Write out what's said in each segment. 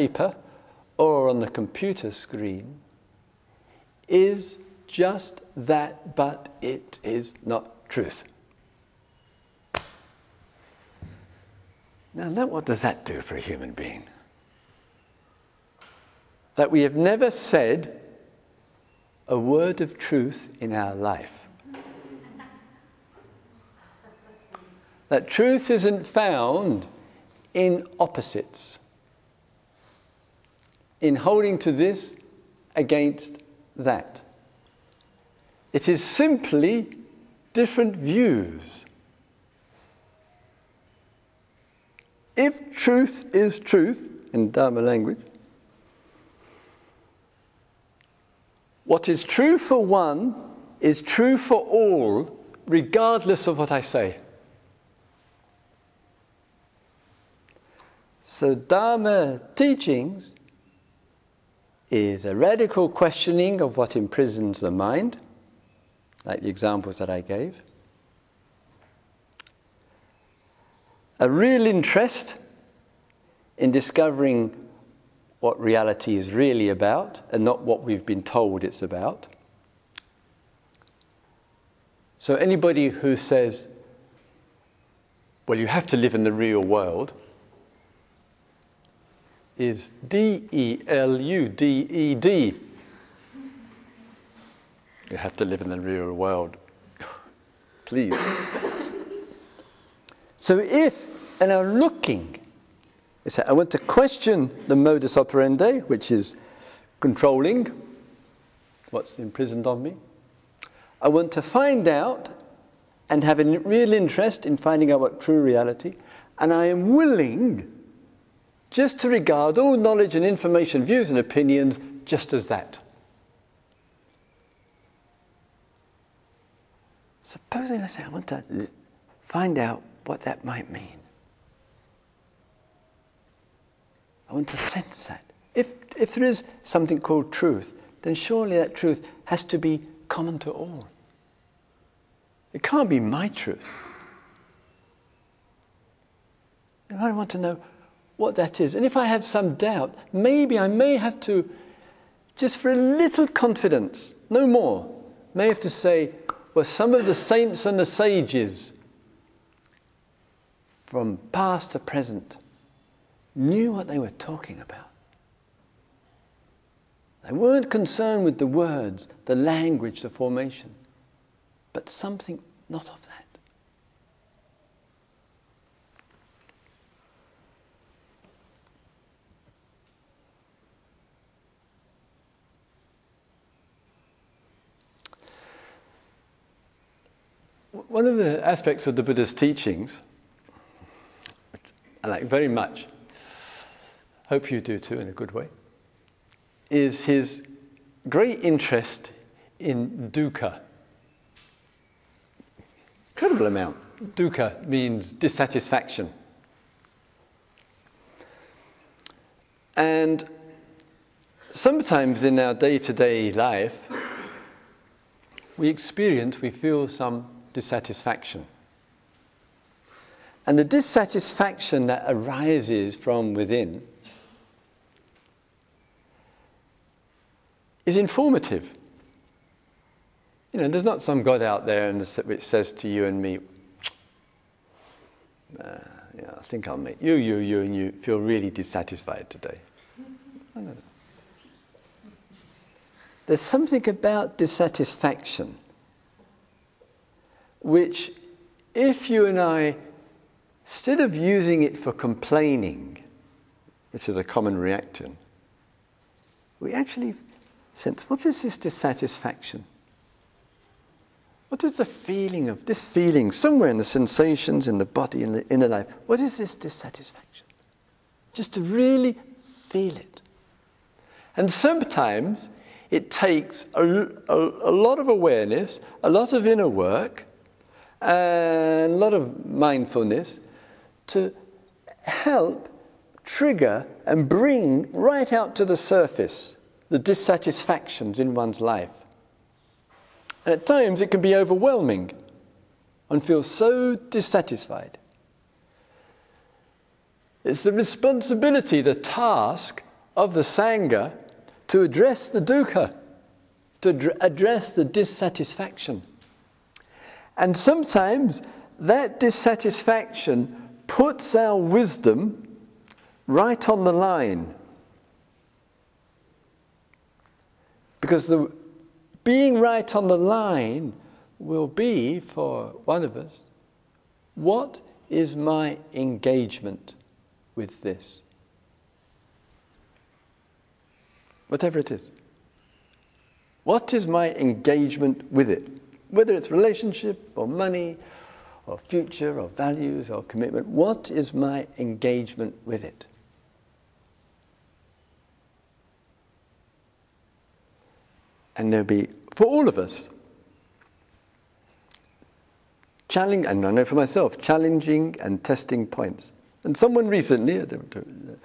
paper or on the computer screen is just that, but it is not truth. Now, what does that do for a human being? That we have never said a word of truth in our life. That truth isn't found in opposites, in holding to this against that. It is simply different views. If truth is truth, in Dharma language, what is true for one is true for all, regardless of what I say. So Dharma teachings is a radical questioning of what imprisons the mind, like the examples that I gave. A real interest in discovering what reality is really about and not what we've been told it's about. So anybody who says, well, you have to live in the real world, is D-E-L-U-D-E-D. You have to live in the real world. Please. So and I'm looking, I want to question the modus operandi, which is controlling what's imprisoned on me. I want to find out and have a real interest in finding out what true reality, and I am willing just to regard all knowledge and information, views and opinions just as that. Supposing I say I want to find out what that might mean. I want to sense that. If there is something called truth, then surely that truth has to be common to all. It can't be my truth. And I want to know what that is. And if I have some doubt, maybe I may have to, just for a little confidence, no more, may have to say, well, some of the saints and the sages from past to present knew what they were talking about. They weren't concerned with the words, the language, the formation, but something not of that. One of the aspects of the Buddha's teachings, which I like very much, hope you do too in a good way, is his great interest in dukkha. Incredible amount. Dukkha means dissatisfaction. And sometimes in our day-to-day life, we feel some dissatisfaction. And the dissatisfaction that arises from within is informative. You know, there's not some God out there which says to you and me, I think I'll make you, and you feel really dissatisfied today. No. There's something about dissatisfaction which, if you and I, instead of using it for complaining, which is a common reaction, we actually sense, what is this dissatisfaction? What is the feeling of this feeling somewhere in the sensations, in the body, in the inner life? What is this dissatisfaction? Just to really feel it. And sometimes it takes a lot of awareness, a lot of inner work, and a lot of mindfulness to help trigger and bring right out to the surface the dissatisfactions in one's life. And at times it can be overwhelming and feel so dissatisfied. It's the responsibility, the task of the Sangha to address the dukkha, to address the dissatisfaction. And sometimes that dissatisfaction puts our wisdom right on the line. Because the being right on the line will be, for one of us, what is my engagement with this? Whatever it is. What is my engagement with it? Whether it's relationship or money or future or values or commitment, what is my engagement with it? And there'll be, for all of us, and I know for myself, challenging and testing points. And someone recently, I don't want to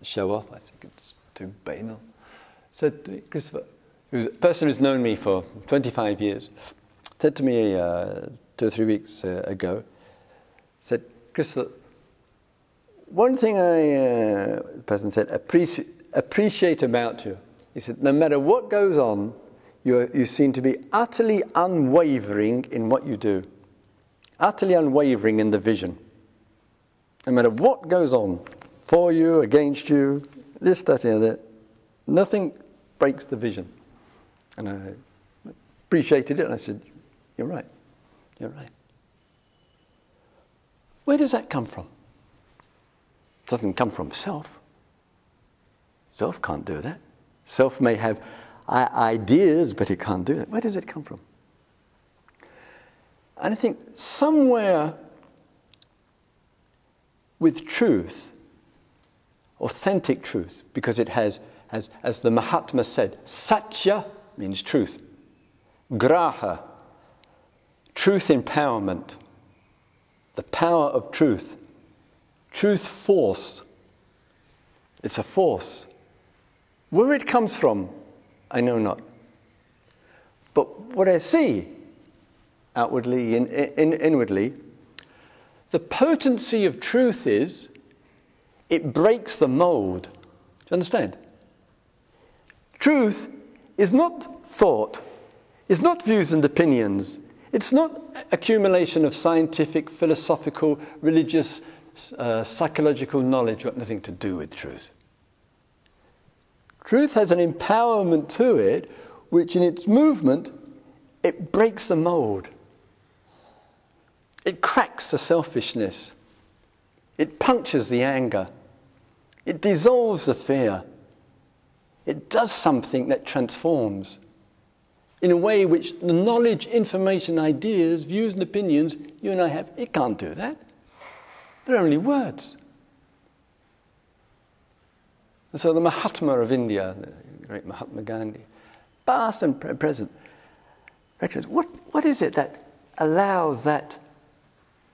show off, I think it's too banal, said to me, Christopher, who's a person who's known me for 25 years, said to me 2 or 3 weeks ago, said, Christopher, one thing the person said, appreciate about you. He said, no matter what goes on, you seem to be utterly unwavering in what you do. Utterly unwavering in the vision. No matter what goes on, for you, against you, this, that, and that, nothing breaks the vision. And I appreciated it, and I said, you're right, you're right. Where does that come from? It doesn't come from self. Self can't do that. Self may have ideas, but it can't do that. Where does it come from? And I think somewhere with truth, authentic truth, because it has, as the Mahatma said, Satya means truth. Graha, truth empowerment, the power of truth. Truth force. It's a force. Where it comes from, I know not. But what I see outwardly, inwardly, the potency of truth is it breaks the mold. Do you understand? Truth is not thought, it's not views and opinions, it's not accumulation of scientific, philosophical, religious, psychological knowledge. Got nothing to do with truth. Truth has an empowerment to it, which in its movement, it breaks the mold. It cracks the selfishness. It punctures the anger. It dissolves the fear. It does something that transforms in a way which the knowledge, information, ideas, views and opinions you and I have, it can't do that. They're only words. And so the Mahatma of India, the great Mahatma Gandhi, past and present, what is it that allows that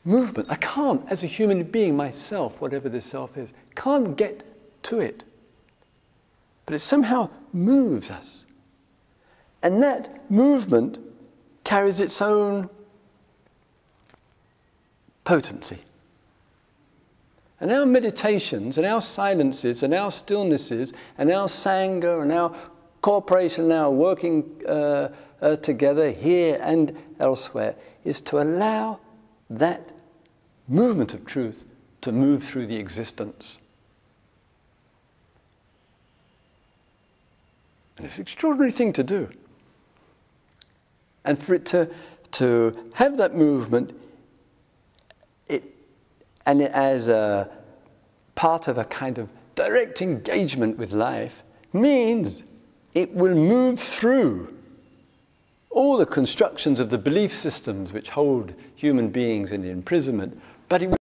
movement? I can't, as a human being, myself, whatever this self is, can't get to it. But it somehow moves us. And that movement carries its own potency. And our meditations, and our silences, and our stillnesses, and our Sangha, and our cooperation, and our working together here and elsewhere, is to allow that movement of truth to move through the existence. And it's an extraordinary thing to do. And for it to have that movement, as a part of a kind of direct engagement with life, means it will move through all the constructions of the belief systems which hold human beings in imprisonment, but it will